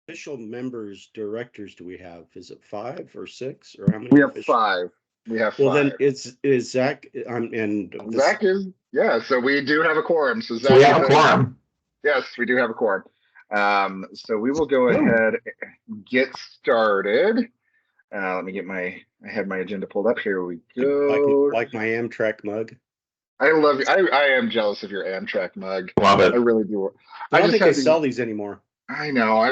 official members, directors do we have? Is it 5 or 6 or how We many have official? 5. We have Well, 5. then is Zach and this. Zach is, yeah, so we do have a quorum. So So we Zach have a is quorum. yes, we do have a quorum. So we will go ahead and get started. Let me get I have my agenda pulled up. Here we go. Like my Amtrak mug. I love you. I am jealous of your Amtrak mug. Love it. I really do. I don't just think they had sell these anymore, I know. I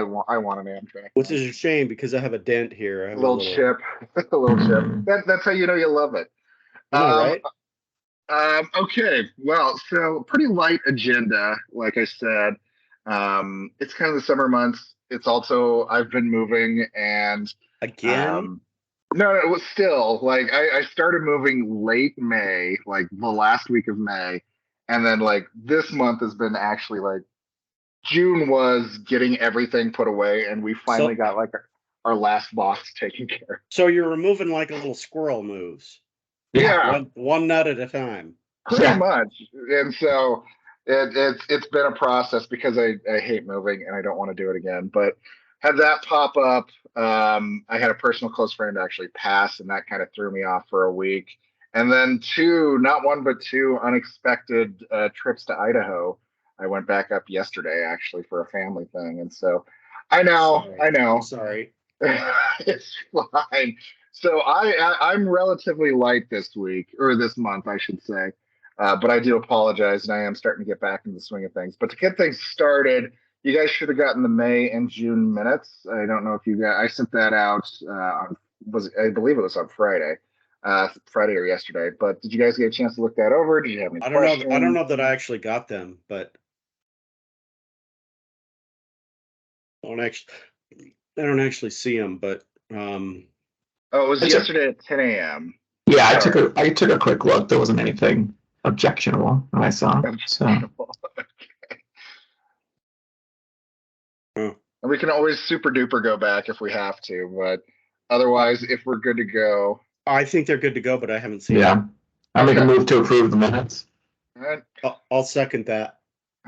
want an Amtrak which mug. is a shame because I have a dent here. I have A little chip, a little chip. That's how you know you love it. I know, Um, right? okay. Well, so pretty light agenda, like I said. It's kind of the summer months. It's also I've been moving and Again? no, it was still like I started moving late May, like the last week of May, and then like this month has been actually like June was getting everything put away, and we finally So got like our last box taken care of. so you're removing like a little squirrel moves. Yeah, One nut at a time. pretty much. And so it's been a process because I hate moving and I don't want to do it again. But had that pop up, I had a personal close friend actually pass, and that kind of threw me off for a week. And then not one but two unexpected trips to Idaho. I went back up yesterday actually for a family thing, and so I know, Sorry. I know. I'm sorry. It's fine. So I'm relatively light this week or this month, I should say. But I do apologize, and I am starting to get back into the swing of things. But to get things started, you guys should have gotten the May and June minutes. I don't know if you got. I sent that out on I believe it was on Friday or yesterday. But did you guys get a chance to look that over? Did you have any questions? I don't know that I actually got them, but I don't actually see them. But Oh, it was yesterday at 10 a.m. Yeah, I took a quick look. There wasn't anything objectionable that I saw. So And we can always super duper go back if we have to, but otherwise, if we're good to go. I think they're good to go, but I haven't seen yeah, them. I make a move to approve the minutes. All right. I'll second that.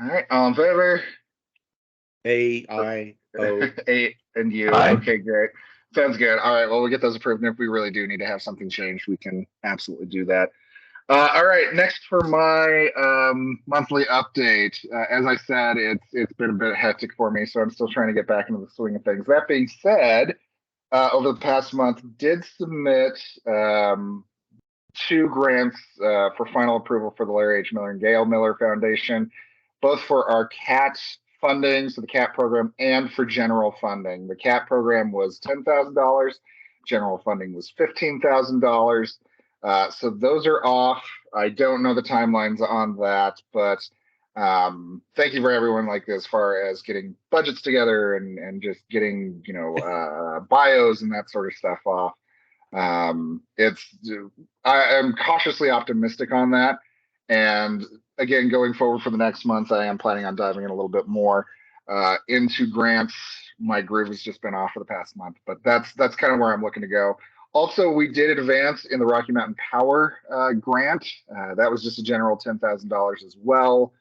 All right. All in favor? A-I-O. A and you. Aye. Okay, great. Sounds good. All right. Well, we'll get those approved. And if we really do need to have something changed, we can absolutely do that. All right. Next for my monthly update. As I said, it's been a bit hectic for me, so I'm still trying to get back into the swing of things. That being said, over the past month, did submit 2 grants for final approval for the Larry H. Miller and Gail Miller Foundation, both for our CAT funding, so the CAT program, and for general funding. The CAT program was $10,000. General funding was $15,000. So those are off. I don't know the timelines on that, but thank you for everyone like as far as getting budgets together and just getting bios and that sort of stuff off. I am cautiously optimistic on that, and again, going forward for the next month, I am planning on diving in a little bit more into grants. My groove has just been off for the past month, but that's kind of where I'm looking to go. Also, we did advance in the Rocky Mountain Power grant. That was just a general $10,000 as well.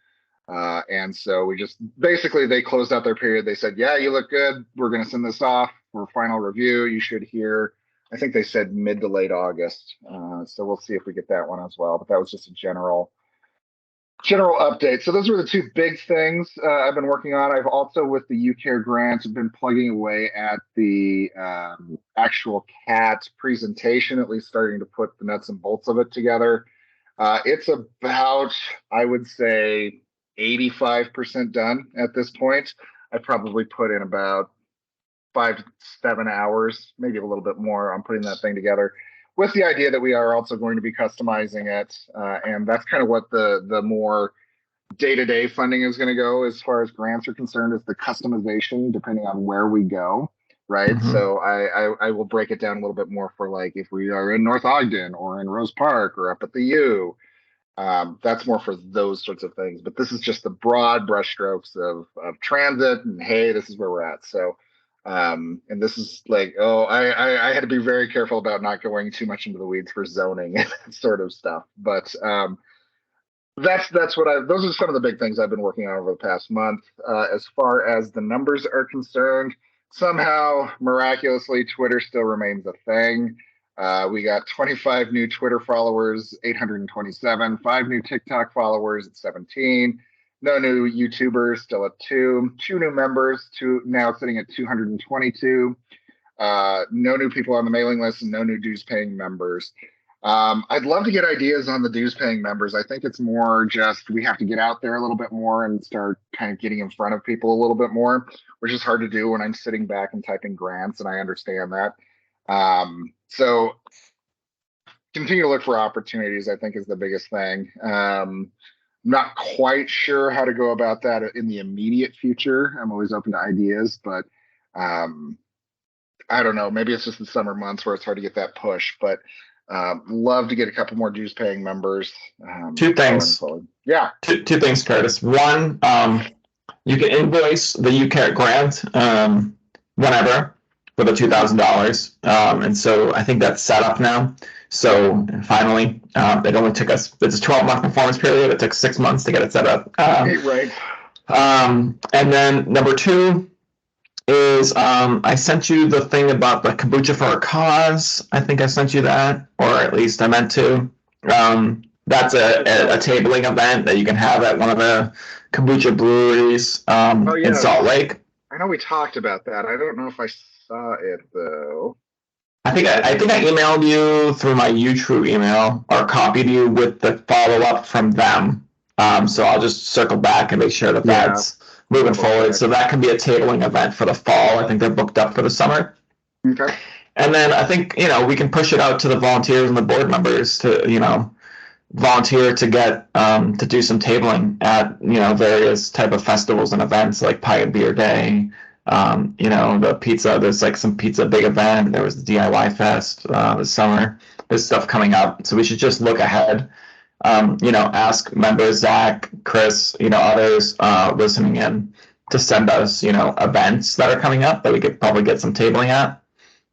And so we just basically they closed out their period. They said, yeah, you look good. We're going to send this off for final review. You should hear, I think they said mid to late August. So we'll see if we get that one as well. But that was just a general update. So those were the 2 big things I've been working on. I've also, with the UTRU grants, been plugging away at the actual CAT presentation, at least starting to put the nuts and bolts of it together. It's about, I would say, 85% done at this point. I probably put in about 5 to 7 hours, maybe a little bit more on putting that thing together, with the idea that we are also going to be customizing it. And that's kind of what the more day-to-day funding is going to go as far as grants are concerned, is the customization depending on where we go. Right. Mhm. So I will break it down a little bit more for like if we are in North Ogden or in Rose Park or up at the U. That's more for those sorts of things. But this is just the broad brushstrokes of transit and hey, this is where we're at. So and this is like, I had to be very careful about not going too much into the weeds for zoning and that sort of stuff. But That's what those are some of the big things I've been working on over the past month. As far as the numbers are concerned, somehow miraculously Twitter still remains a thing. We got 25 new Twitter followers, 827, 5 new TikTok followers at 17, no new YouTubers, still at 2, 2 new members, two now sitting at 222. No new people on the mailing list and no new dues paying members. I'd love to get ideas on the dues paying members. I think it's more just we have to get out there a little bit more and start kind of getting in front of people a little bit more, which is hard to do when I'm sitting back and typing grants, and I understand that. So continue to look for opportunities, I think, is the biggest thing. Not quite sure how to go about that in the immediate future. I'm always open to ideas, but I don't know. Maybe it's just the summer months where it's hard to get that push, but love to get a couple more dues paying members. Two things. Yeah. Two things, Curtis. One, you can invoice the UCAT grant whenever for the $2,000. And so I think that's set up now. So finally, it only took us, it's a 12-month performance period. It took 6 months to get it set up. Right. And then number two is I sent you the thing about the kombucha for a cause. I think I sent you that, or at least I meant to. That's a tabling event that you can have at one of the kombucha breweries in Salt Lake. I know we talked about that. I don't know if I saw it though. I think I emailed you through my UTRU email or copied you with the follow-up from them. So I'll just circle back and make sure that that's moving forward. So that can be a tabling event for the fall. I think they're booked up for the summer. Okay. And then I think, we can push it out to the volunteers and the board members to, volunteer to get to do some tabling at, various type of festivals and events like Pie and Beer Day. The pizza, there's like some pizza big event. There was the DIY Fest this summer. There's stuff coming up. So we should just look ahead. Ask members, Zach, Chris, others listening in to send us, events that are coming up that we could probably get some tabling at.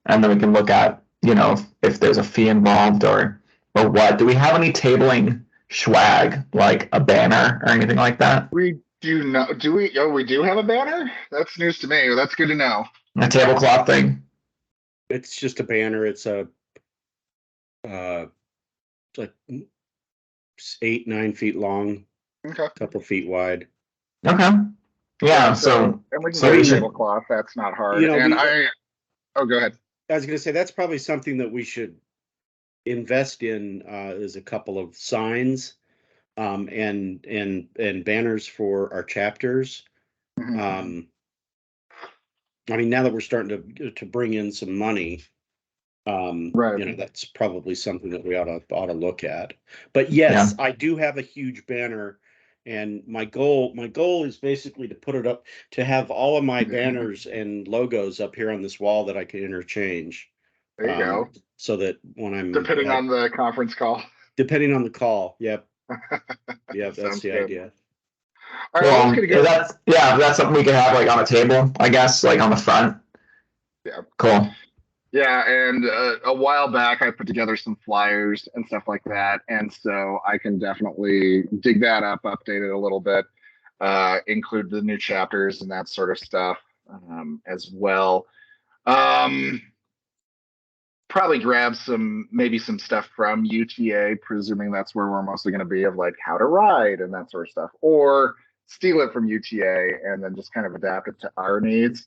And then we can look at, if there's a fee involved or what. Do we have any tabling swag, like a banner or anything like that? We do not. Do we? Oh, we do have a banner? That's news to me. That's good to know. A tablecloth thing? It's just a banner. It's a like 8-9 feet long, okay, couple feet wide. Okay. Yeah. So and we can do tablecloth. That's not hard. Go ahead. I was going to say that's probably something that we should invest in. Is a couple of signs, and banners for our chapters. Mm-hmm. Now that we're starting to bring in some money. Right. That's probably something that we ought to look at. But yes, I do have a huge banner, and my goal is basically to put it up, to have all of my banners and logos up here on this wall that I can interchange. There you go. So that when I'm depending on the conference call. Depending on the call, yep. Yep, that's the idea. All right, that's something we can have like on a table, I guess, like on the front. Yeah. Cool. Yeah, and a while back I put together some flyers and stuff like that, and so I can definitely dig that up, update it a little bit, include the new chapters and that sort of stuff as well. Probably grab maybe some stuff from UTA, presuming that's where we're mostly going to be, of like how to ride and that sort of stuff, or steal it from UTA and then just kind of adapt it to our needs.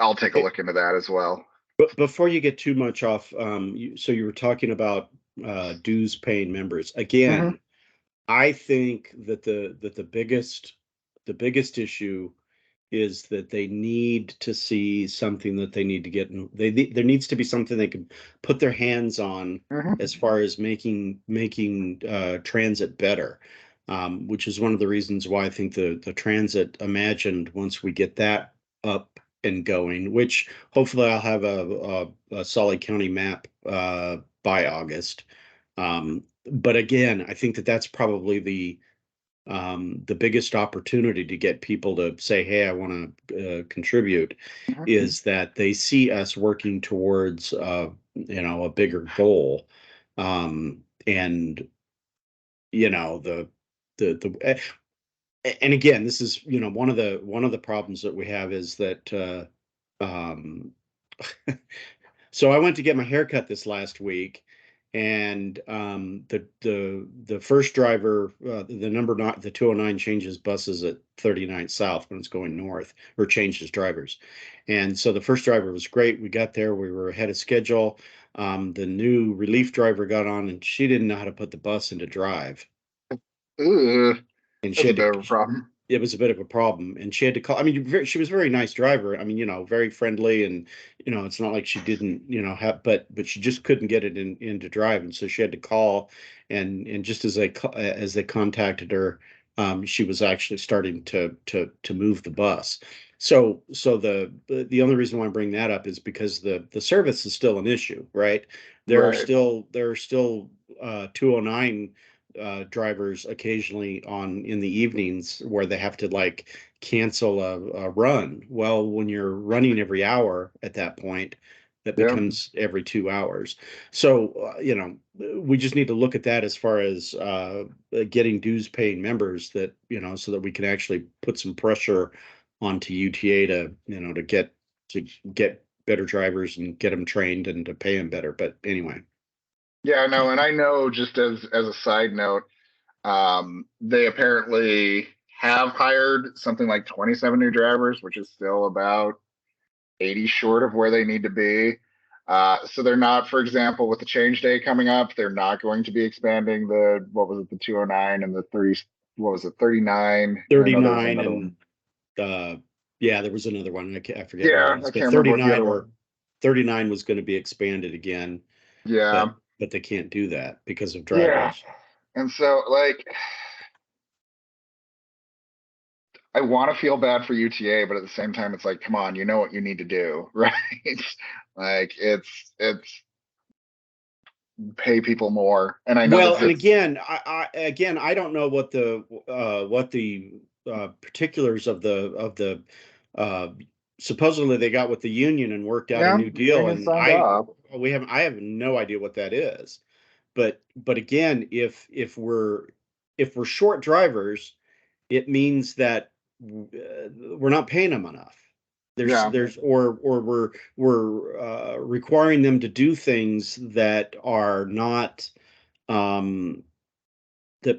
I'll take a look into that as well. But before you get too much off, so you were talking about dues paying members. Again, I think that the biggest issue is that they need to see something that they need to get. There needs to be something they can put their hands on as far as making transit better, which is one of the reasons why I think the transit imagined, once we get that up and going, which hopefully I'll have a Solid County map by August. But again, I think that's probably the biggest opportunity to get people to say, hey, I want to contribute, is that they see us working towards a bigger goal. And the and again, this is, one of the problems that we have is that, so I went to get my hair cut this last week, and the first driver, the 209 changes buses at 39th South when it's going north, or changes drivers. And so the first driver was great. We got there, we were ahead of schedule. The new relief driver got on, and she didn't know how to put the bus into drive. Ugh, And that's a bit of a problem. It was a bit of a problem, and she had to call. I mean, she was a very nice driver. I mean, very friendly, and it's not like she didn't, have, but she just couldn't get it into drive, and so she had to call, and just as they contacted her, she was actually starting to move the bus. So the only reason why I bring that up is because the service is still an issue, right? There are still 209 drivers occasionally in the evenings where they have to like cancel a run. Well, when you're running every hour at that point, that becomes every 2 hours. So, we just need to look at that as far as getting dues paying members that, so that we can actually put some pressure onto UTA to get better drivers and get them trained and to pay them better. But anyway. Yeah, no, and I know, just as a side note, they apparently have hired something like 27 new drivers, which is still about 80 short of where they need to be. So they're not, for example, with the change day coming up, they're not going to be expanding the 209 and the 30, 39? 39 and yeah, there was another one. I forget. Yeah, I can't remember what the other one. 39 was going to be expanded again. Yeah. But they can't do that because of drivers. Yeah. And so, I want to feel bad for UTA, but at the same time, it's like, come on, you know what you need to do, right? It's pay people more. And I know. Well, and again, I don't know what the particulars of the supposedly they got with the union and worked out a new deal, and I have no idea what that is. But again, if we're short drivers, it means that we're not paying them enough. Or we're requiring them to do things that are not that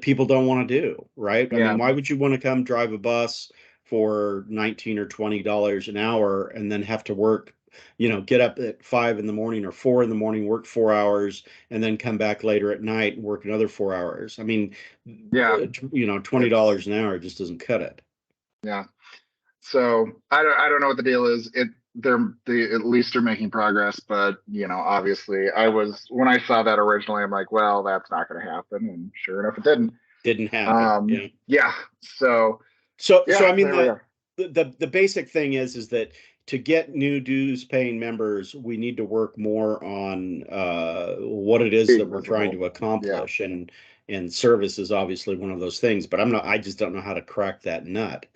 people don't want to do, right? I mean, why would you want to come drive a bus for $19 or $20 an hour and then have to work, get up at 5 in the morning or 4 in the morning, work 4 hours, and then come back later at night and work another 4 hours? I mean, $20 an hour just doesn't cut it. Yeah. So I don't know what the deal is. They at least are making progress, but obviously when I saw that originally, I'm like, well, that's not going to happen, and sure enough, it didn't happen. Yeah. So I mean, the basic thing is that to get new dues paying members, we need to work more on what it is that we're trying to accomplish, and service is obviously one of those things. But I just don't know how to crack that nut.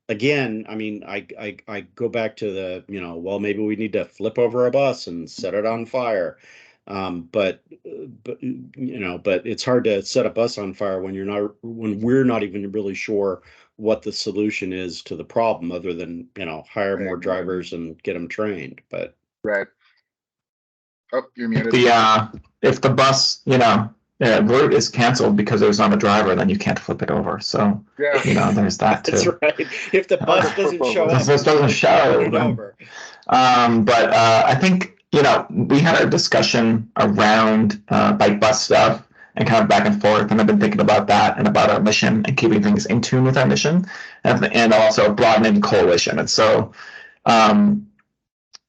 Again, I mean, I go back to the, well, maybe we need to flip over a bus and set it on fire. But it's hard to set a bus on fire when we're not even really sure what the solution is to the problem, other than, hire more drivers and get them trained. But oh, you're muted. If the bus, route is canceled because there's not a driver, then you can't flip it over. So there's that too. That's right. If the bus doesn't show up, it over. But I think we had a discussion around bike bus stuff and kind of back and forth, and I've been thinking about that and about our mission and keeping things in tune with our mission, and also broadening coalition. And so, and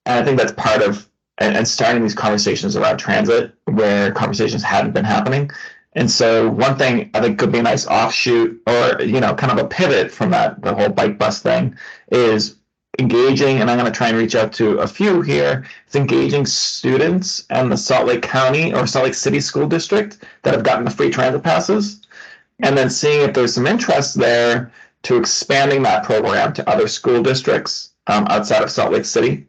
I think that's part of. And starting these conversations around transit where conversations hadn't been happening. And so one thing I think could be a nice offshoot, or kind of a pivot from the whole bike bus thing, is engaging, and I'm going to try and reach out to a few here, is engaging students and the Salt Lake County or Salt Lake City School District that have gotten the free transit passes, and then seeing if there's some interest there to expanding that program to other school districts outside of Salt Lake City.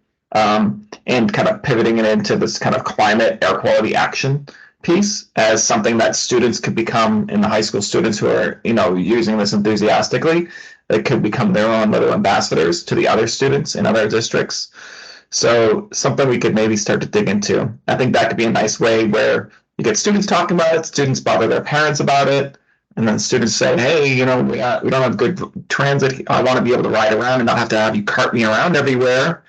And kind of pivoting it into this kind of climate air quality action piece as something that students could become in the high school, students who are, using this enthusiastically, that could become their own little ambassadors to the other students in other districts. So something we could maybe start to dig into. I think that could be a nice way where you get students talking about it, students bother their parents about it, and then students say, hey, we don't have good transit. I want to be able to ride around and not have to have you cart me around everywhere,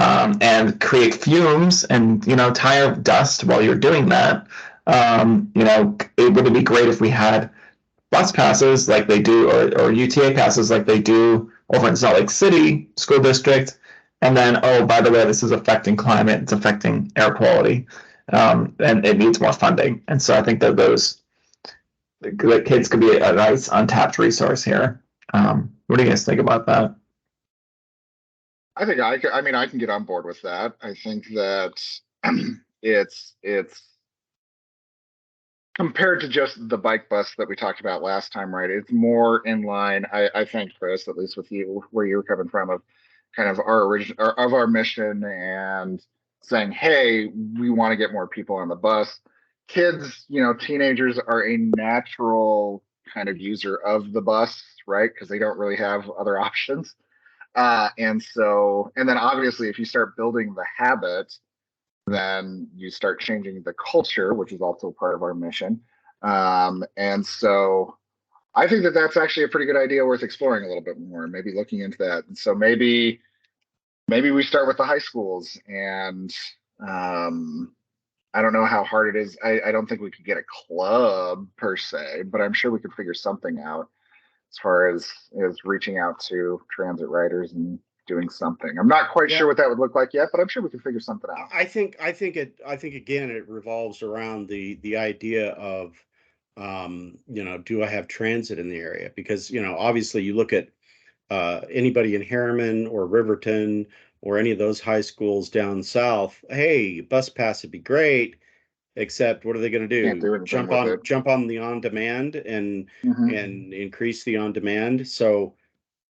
and create fumes and, tire dust while you're doing that. It would be great if we had bus passes like they do, or UTA passes like they do over in Salt Lake City School District. And then, oh, by the way, this is affecting climate, it's affecting air quality, and it needs more funding. And so I think that the kids could be a nice untapped resource here. What do you guys think about that? I think I can get on board with that. I think that it's compared to just the bike bus that we talked about last time, right? It's more in line. I think, Chris, at least with you, where you're coming from, of kind of our mission and saying, hey, we want to get more people on the bus. Kids, teenagers are a natural kind of user of the bus, right? Because they don't really have other options. And then obviously, if you start building the habit, then you start changing the culture, which is also part of our mission. And so I think that that's actually a pretty good idea worth exploring a little bit more, maybe looking into that. And so maybe we start with the high schools, and I don't know how hard it is. I don't think we could get a club per se, but I'm sure we could figure something out as far as reaching out to transit riders and doing something. I'm not quite sure what that would look like yet, but I'm sure we can figure something out. I think again, it revolves around the idea of, do I have transit in the area? Because, obviously you look at anybody in Harriman or Riverton or any of those high schools down south, hey, bus pass would be great, except what are they going to do? Jump on the on demand and increase the on demand. So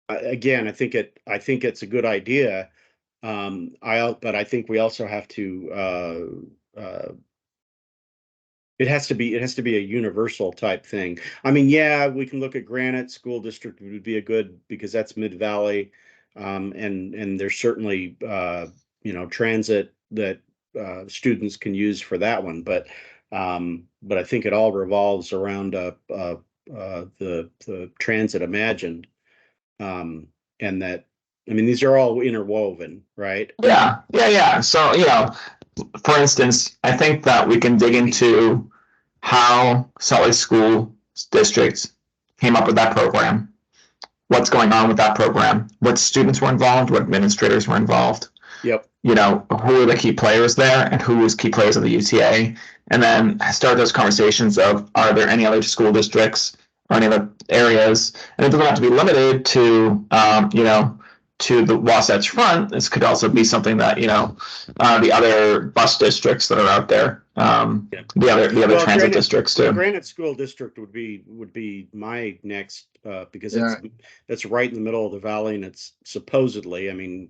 again, I think it's a good idea. But I think we also have to it has to be a universal type thing. I mean, yeah, we can look at Granite School District would be a good, because that's Mid-Valley, and there's certainly transit that students can use for that one. But I think it all revolves around the transit imagined, and that, I mean, these are all interwoven, right? Yeah. So, for instance, I think that we can dig into how Salt Lake School District came up with that program, what's going on with that program, what students were involved, what administrators were involved. Yep. Who are the key players there, and who is key players of the UTA, and then start those conversations of, are there any other school districts or any other areas? And it doesn't have to be limited to, to the Wasatch Front. This could also be something that, the other bus districts that are out there, the other transit districts too. Granite School District would be my next, because it's right in the middle of the valley, and it's supposedly, I mean,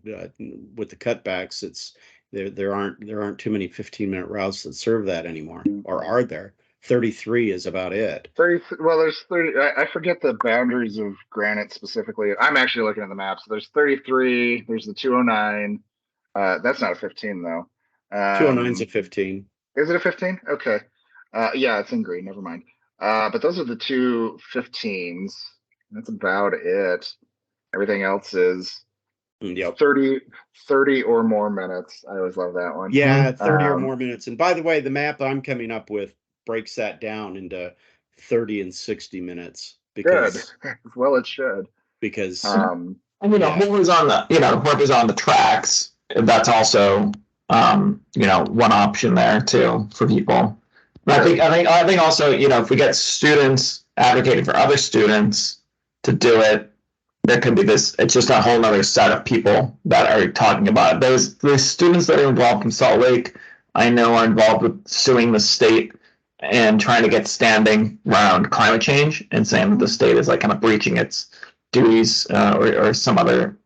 with the cutbacks, there aren't too many 15-minute routes that serve that anymore, or are there? 33 is about it. 30. Well, there's 30. I forget the boundaries of Granite specifically. I'm actually looking at the map. So there's 33. There's the 209. That's not a 15 though. 209 is a 15. Is it a 15? Okay. Yeah, it's in green. Never mind. But those are the two 15s. That's about it. Everything else is 30 or more minutes. I always love that one. Yeah, 30 or more minutes. And by the way, the map I'm coming up with breaks that down into 30 and 60 minutes. Because, good. Well, it should. Because whoever's on the tracks, that's also one option there too for people. But I think also, if we get students advocating for other students to do it, there could be this. It's just a whole other set of people that are talking about it. There's students that are involved in Salt Lake, I know, are involved with suing the state and trying to get standing around climate change and saying that the state is like kind of breaching its duties or some other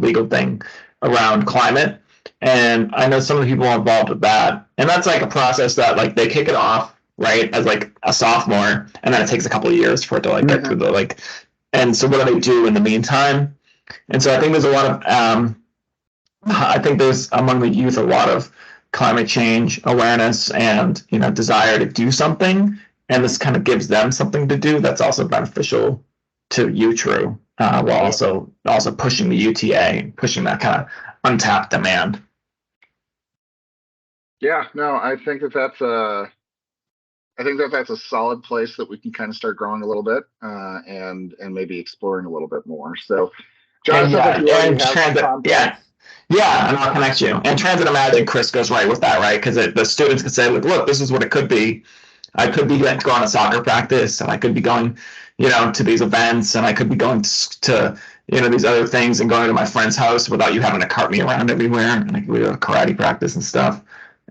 legal thing around climate. And I know some of the people are involved with that. And that's like a process that, like, they kick it off right, as like a sophomore, and then it takes a couple of years for it to like get through the like. And so what do they do in the meantime? And so I think there's a lot of I think there's among the youth a lot of climate change awareness and desire to do something, and this kind of gives them something to do that's also beneficial to UTRU, while also pushing the UTA, pushing that kind of untapped demand. Yeah, no, I think that's a solid place that we can kind of start growing a little bit, and maybe exploring a little bit more. So, John, and transit, and I'll connect you. And transit, imagine Chris goes right with that, right? Because the students can say, look, this is what it could be. I could be going to soccer practice, and I could be going, to these events, and I could be going to these other things, and going to my friend's house without you having to cart me around everywhere, and I could go to karate practice and stuff.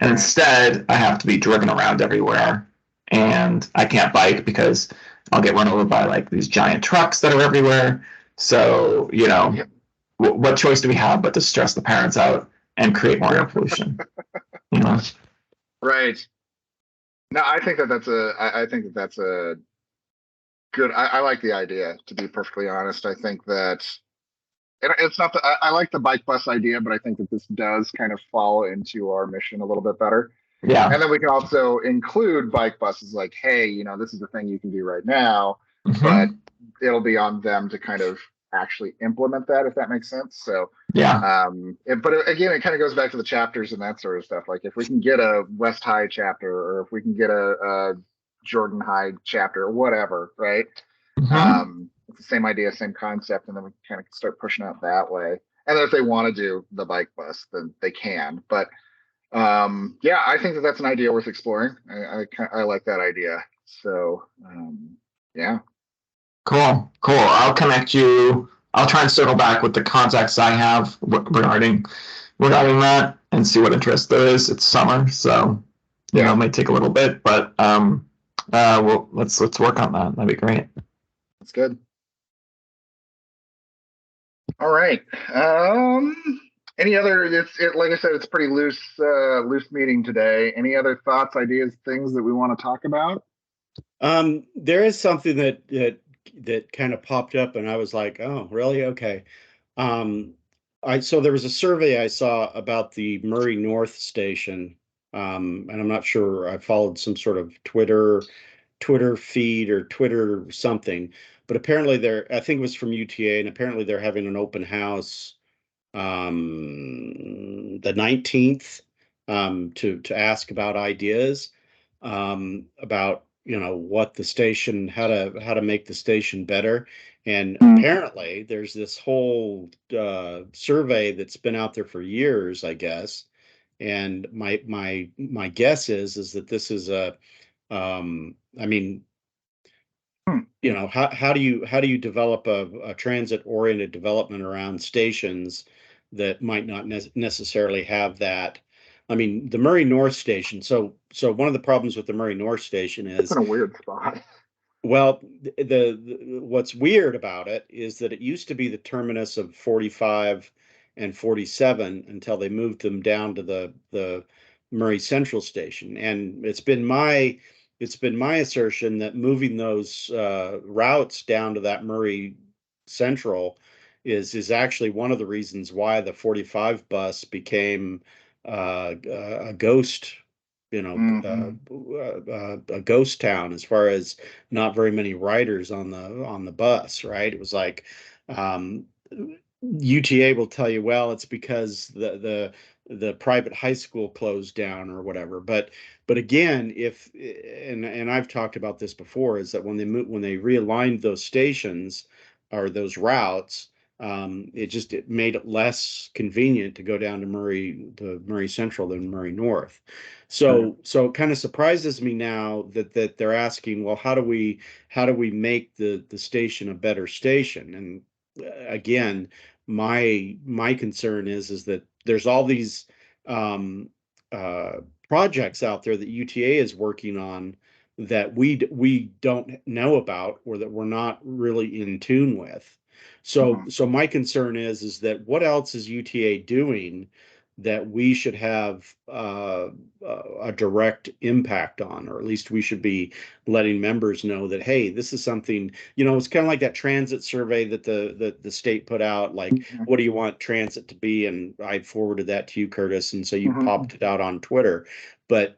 And instead, I have to be driven around everywhere, and I can't bike because I'll get run over by like these giant trucks that are everywhere. So, what choice do we have but to stress the parents out and create more air pollution? Right. No, I think that's a good. I like the idea, to be perfectly honest. I think that it's not that I like the bike bus idea, but I think that this does kind of fall into our mission a little bit better. Yeah. And then we can also include bike buses like, hey, this is the thing you can do right now, but it'll be on them to kind of actually implement that, if that makes sense. So yeah. But again, it kind of goes back to the chapters and that sort of stuff. Like if we can get a West High chapter, or if we can get a Jordan High chapter, or whatever, right? It's the same idea, same concept, and then we kind of start pushing out that way. And then if they want to do the bike bus, then they can. But yeah, I think that's an idea worth exploring. I like that idea. So yeah. Cool. I'll connect you. I'll try and circle back with the contacts I have regarding that, and see what interest there is. It's summer, so it might take a little bit, but well, let's work on that. That'd be great. That's good. All right. Any other? Like I said, it's a pretty loose meeting today. Any other thoughts, ideas, things that we want to talk about? There is something that kind of popped up, and I was like, oh, really? Okay. So there was a survey I saw about the Murray North station, and I'm not sure. I followed some sort of Twitter feed or Twitter something, but apparently I think it was from UTA, and apparently they're having an open house the 19th, to ask about ideas, about what the station, how to make the station better. And apparently there's this whole survey that's been out there for years, I guess. And my guess is that this is I mean, how do you develop a transit oriented development around stations that might not necessarily have that? I mean, the Murray North station. So one of the problems with the Murray North station is it's in a weird spot. Well, the what's weird about it is that it used to be the terminus of 45 and 47 until they moved them down to the Murray Central station. And it's been my assertion that moving those routes down to that Murray Central is actually one of the reasons why the 45 bus became a ghost, a ghost town, as far as not very many riders on the bus, right? It was like, UTA will tell you, well, it's because the private high school closed down or whatever. But again, and I've talked about this before, is that when they realigned those stations or those routes, it made it less convenient to go down to Murray Central than Murray North. So it kind of surprises me now that they're asking, well, how do we make the station a better station? And again, my concern is that there's all these projects out there that UTA is working on that we don't know about, or that we're not really in tune with. So my concern is that what else is UTA doing that we should have a direct impact on, or at least we should be letting members know that, hey, this is something, it's kind of like that transit survey that the state put out, like, Mhm. what do you want transit to be? And I forwarded that to you, Curtis, and so you Mhm. popped it out on Twitter. But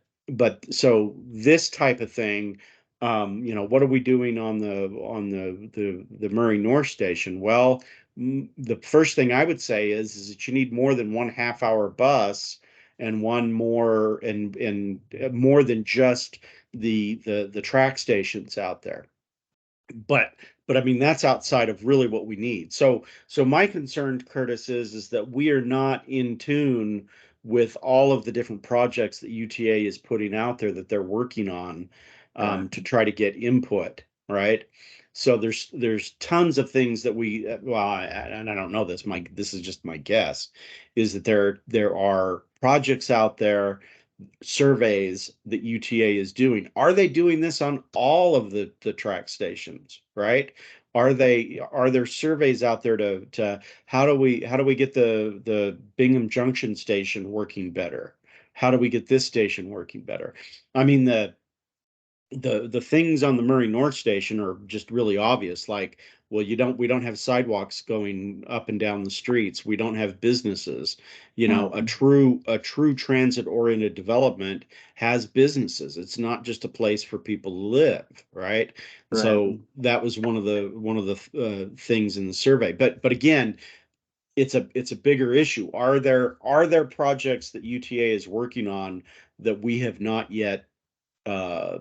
so this type of thing, what are we doing on the Murray North Station? Well, the first thing I would say is that you need more than 1/2 hour bus and one more and more than just the track stations out there. But I mean, that's outside of really what we need. So my concern, Curtis, is that we are not in tune with all of the different projects that UTA is putting out there that they're working on, Right. to try to get input, right? So there's tons of things that and I don't know this. This is just my guess, is that there are projects out there, surveys that UTA is doing. Are they doing this on all of the track stations, right? Are there surveys out there to how do we get the Bingham Junction station working better? How do we get this station working better? I mean, the things on the Murray North Station are just really obvious. Like, well, we don't have sidewalks going up and down the streets. We don't have businesses. A Mhm. true transit oriented development has businesses. It's not just a place for people to live, right? Right. So that was one of the things in the survey. But again, it's a bigger issue. Are there projects that UTA is working on that we have not yet uh,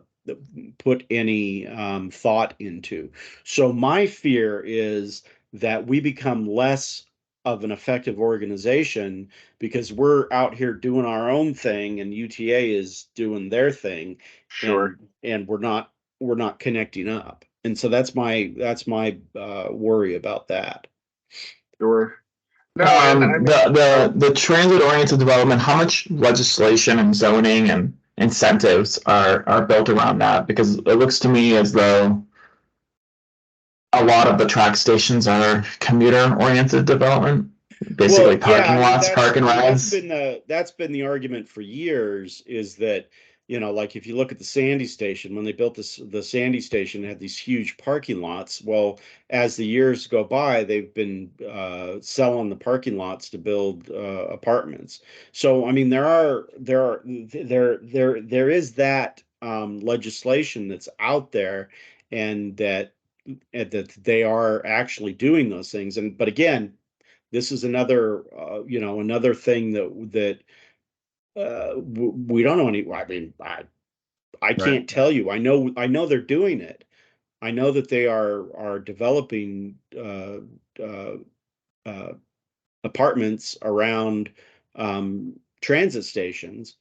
put any thought into? So my fear is that we become less of an effective organization because we're out here doing our own thing and UTA is doing their thing, Sure. and we're not connecting up. And so that's my worry about that. Sure. No, and I mean, The transit oriented development, how much legislation and zoning and incentives are built around that? Because it looks to me as though a lot of the track stations are commuter oriented development, basically Well, yeah, parking I mean lots, parking that's rides. been the argument for years, is that, like, if you look at the Sandy station, when they built the Sandy station, it had these huge parking lots. Well, as the years go by, they've been selling the parking lots to build apartments. So I mean, there is that legislation that's out there, and that they are actually doing those things. But again, this is another thing that we don't know any. I mean, I right. can't tell you. I know they're doing it. I know that they are developing uh, uh, apartments around transit stations,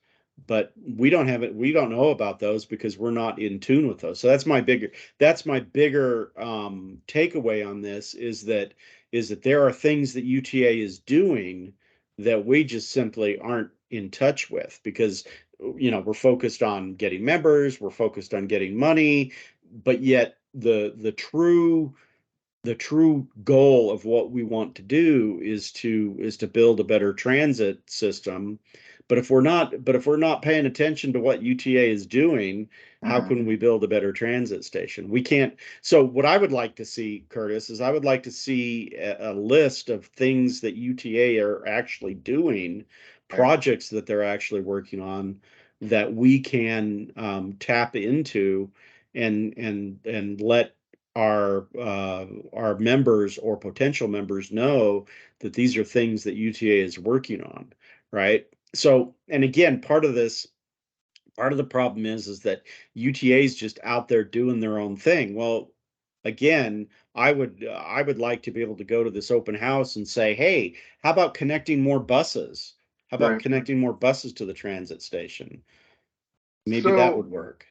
but we don't have it. We don't know about those because we're not in tune with those. So that's my bigger takeaway on this, is that there are things that UTA is doing that we just simply aren't in touch with, because we're focused on getting members, we're focused on getting money, but yet the true goal of what we want to do is to build a better transit system. But if we're not paying attention to what UTA is doing, how Mhm. can we build a better transit station? We can't. So what I would like to see, Curtis, is I would like to see a list of things that UTA are actually doing, Right. projects that they're actually working on, that we can tap into, and let our members or potential members know that these are things that UTA is working on, right? So, and again, part of the problem is that UTA is just out there doing their own thing. Well, again, I would like to be able to go to this open house and say, hey, how about connecting more buses? How about Right. connecting more buses to the transit station? Maybe that So would work.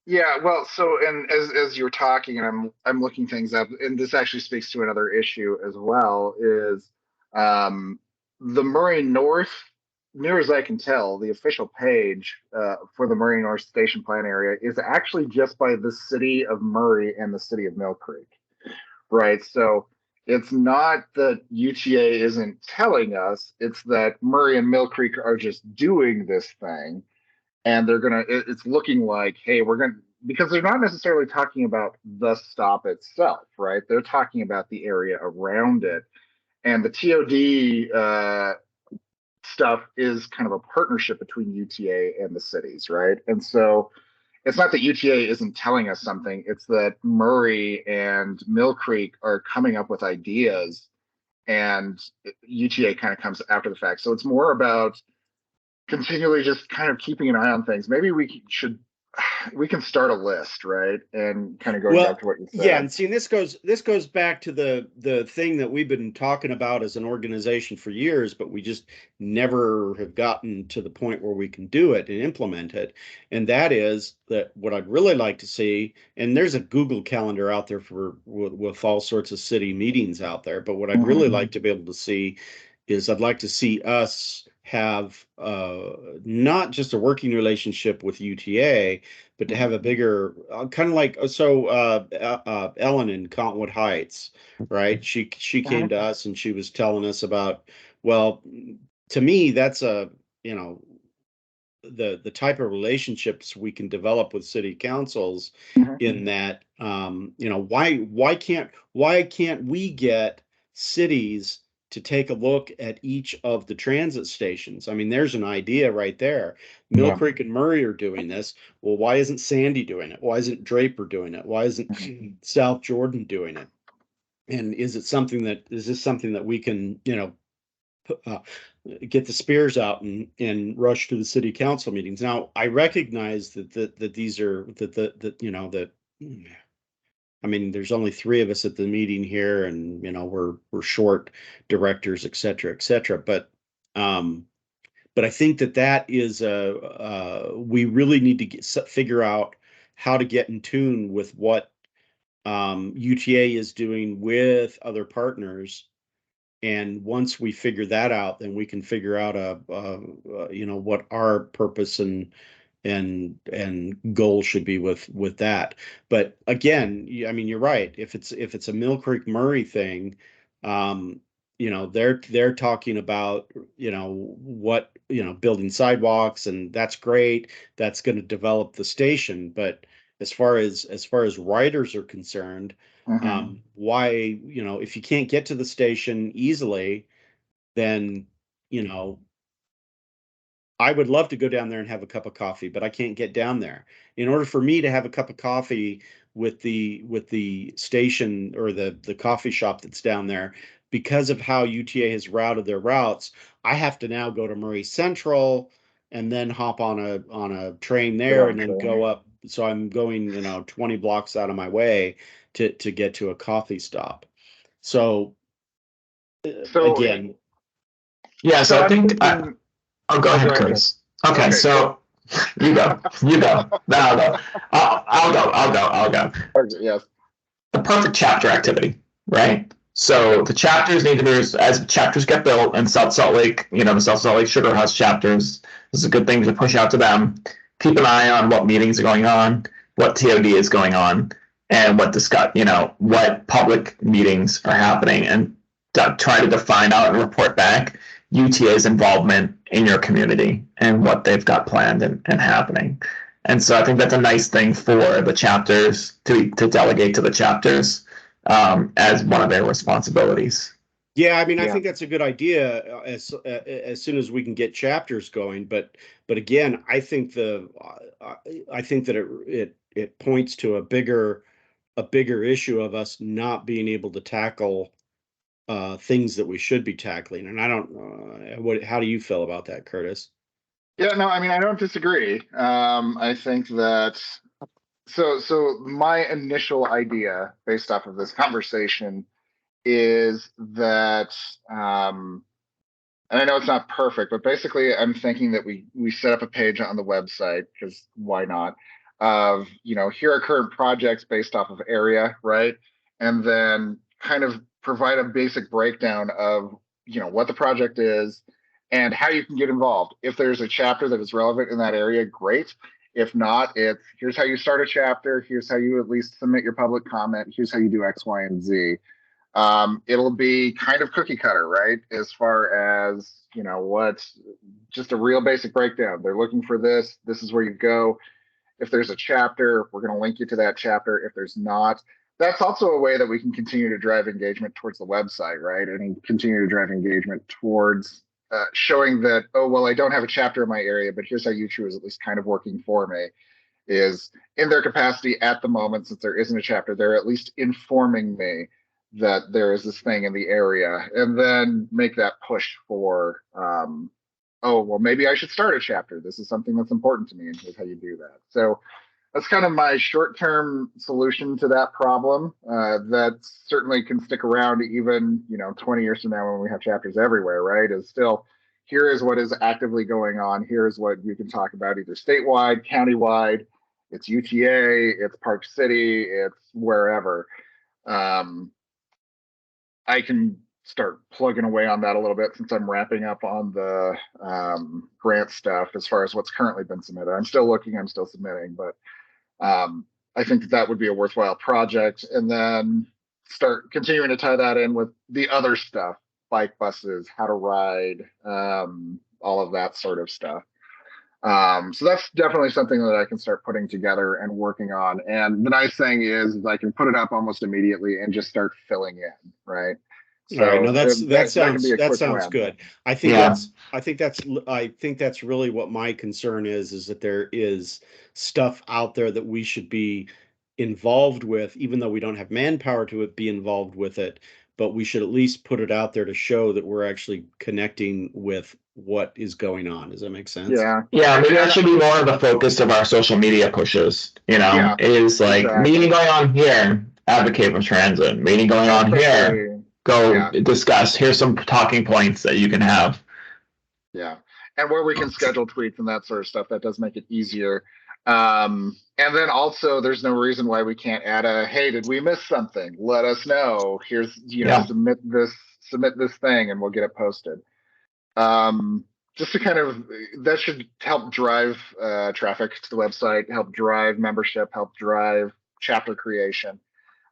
yeah, well, so and as you're talking, and I'm looking things up, and this actually speaks to another issue as well, is um the Murray North, near as I can tell, the official page for the Murray North Station Plan area is actually just by the city of Murray and the city of Mill Creek, right? So It's not that UTA isn't telling us, it's that Murray and Mill Creek are just doing this thing. And it's looking like, hey, because they're not necessarily talking about the stop itself, right? They're talking about the area around it. And the TOD stuff is kind of a partnership between UTA and the cities, right? And so it's not that UTA isn't telling us something, it's that Murray and Mill Creek are coming up with ideas and UTA kind of comes after the fact. So it's more about continually just kind of keeping an eye on things. Maybe we can start a list, right? And kind of going back to what you said. Yeah, and see, this goes back to the thing that we've been talking about as an organization for years, but we just never have gotten to the point where we can do it and implement it. And that is that what I'd really like to see, and there's a Google Calendar out there with all sorts of city meetings out there, but what I'd really like to be able to see is I'd like to see us have not just a working relationship with UTA, but to have a bigger kind of like Ellen in Cottonwood Heights, right? She came to us and she was telling us about, well, to me, that's the type of relationships we can develop with city councils in that why can't we get cities to take a look at each of the transit stations? I mean, there's an idea right there. Mill Creek and Murray are doing this. Well, why isn't Sandy doing it? Why isn't Draper doing it? Why isn't South Jordan doing it? And is this something that we can, get the spears out and rush to the city council meetings? Now, I recognize that these are that I mean, there's only 3 of us at the meeting here, and we're short directors, et cetera. But I think that is we really need to figure out how to get in tune with what UTA is doing with other partners. And once we figure that out, then we can figure out what our purpose and goal should be with that. But again, I mean, you're right. If it's a Mill Creek Murray thing, they're talking about building sidewalks, and that's great. That's going to develop the station. But as far as riders are concerned, why if you can't get to the station easily, then I would love to go down there and have a cup of coffee, but I can't get down there. In order for me to have a cup of coffee with the station or the coffee shop that's down there, because of how UTA has routed their routes, I have to now go to Murray Central and then hop on a train there and then go up. So I'm going 20 blocks out of my way to get to a coffee stop. So again, yeah. So I think. Oh, go ahead, Chris. Okay, so you go. No, I'll go. Okay, yes. The perfect chapter activity, right? So the chapters need to be, as chapters get built in South Salt Lake, the South Salt Lake Sugar House chapters, this is a good thing to push out to them. Keep an eye on what meetings are going on, what TOD is going on, and what public meetings are happening, and try to define out and report back UTA's involvement in your community and what they've got planned and happening. And so I think that's a nice thing for the chapters to delegate to the chapters as one of their responsibilities. Yeah, I mean, I think that's a good idea as soon as we can get chapters going. But again, I think that it points to a bigger issue of us not being able to tackle things that we should be tackling. And I don't how do you feel about that, Curtis? Yeah, no, I mean, I don't disagree. I think that so my initial idea based off of this conversation is that and I know it's not perfect, but basically I'm thinking that we set up a page on the website, because why not, of here are current projects based off of area, right? And then kind of provide a basic breakdown of what the project is and how you can get involved. If there's a chapter that is relevant in that area, great. If not, it's here's how you start a chapter, here's how you at least submit your public comment, here's how you do X, Y, and Z. It'll be kind of cookie cutter, right? As far as, you know, what's just a real basic breakdown. They're looking for this. This is where you go. If there's a chapter, we're going to link you to that chapter. If there's not, that's also a way that we can continue to drive engagement towards the website, right? And continue to drive engagement towards showing that, oh, well, I don't have a chapter in my area, but here's how UTRU is at least kind of working for me. Is in their capacity at the moment, since there isn't a chapter, they're at least informing me that there is this thing in the area, and then make that push for, oh, well, maybe I should start a chapter. This is something that's important to me, and here's how you do that. So that's kind of my short-term solution to that problem. That certainly can stick around even, 20 years from now when we have chapters everywhere, right? Is still, here is what is actively going on. Here's what you can talk about either statewide, countywide, it's UTA, it's Park City, it's wherever. I can start plugging away on that a little bit since I'm wrapping up on the grant stuff as far as what's currently been submitted. I'm still looking, I'm still submitting, but I think that would be a worthwhile project. And then start continuing to tie that in with the other stuff, bike buses, how to ride, all of that sort of stuff. So that's definitely something that I can start putting together and working on. And the nice thing is I can put it up almost immediately and just start filling in, right? So all right, no, that sounds win. good. I think that's really what my concern is that there is stuff out there that we should be involved with, even though we don't have manpower to be involved with it, but we should at least put it out there to show that we're actually connecting with what is going on. Does that make sense? Yeah. Maybe that should be more of the focus of our social media pushes, is like meeting going on here, advocate for transit, meeting going on here, go discuss, here's some talking points that you can have. Yeah. And where we can schedule tweets and that sort of stuff, that does make it easier. And then also there's no reason why we can't add a, hey, did we miss something? Let us know. Here's, submit this thing and we'll get it posted. Just to kind of, that should help drive traffic to the website, help drive membership, help drive chapter creation.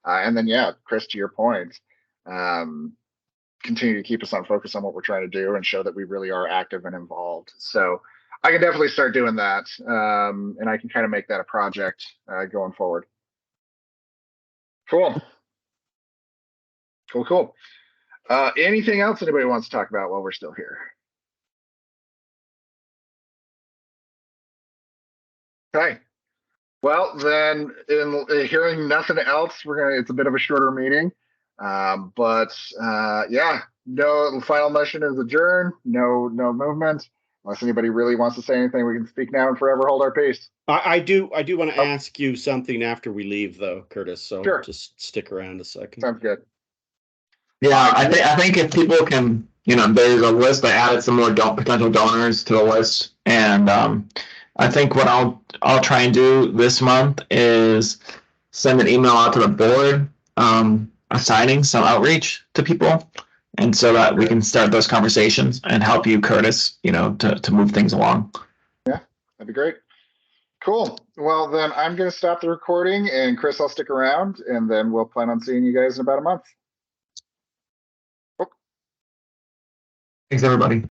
And then, Chris, to your point, continue to keep us on focus on what we're trying to do and show that we really are active and involved. So I can definitely start doing that. And I can kind of make that a project going forward. Cool. Anything else anybody wants to talk about while we're still here? Okay. Well, then, in hearing nothing else, it's a bit of a shorter meeting. No, final motion is adjourn. No movement. Unless anybody really wants to say anything, we can speak now and forever hold our peace. I do want to ask you something after we leave, though, Curtis. So sure. Just stick around a second. Sounds good. Yeah, I think if people can, there's a list. I added some more potential donors to the list, and I think what I'll try and do this month is send an email out to the board, assigning some outreach to people, and so that we can start those conversations and help you, Curtis, to move things along. Yeah, that'd be great. Cool. Well, then I'm going to stop the recording, and Chris, I'll stick around, and then we'll plan on seeing you guys in about a month. Thanks, everybody.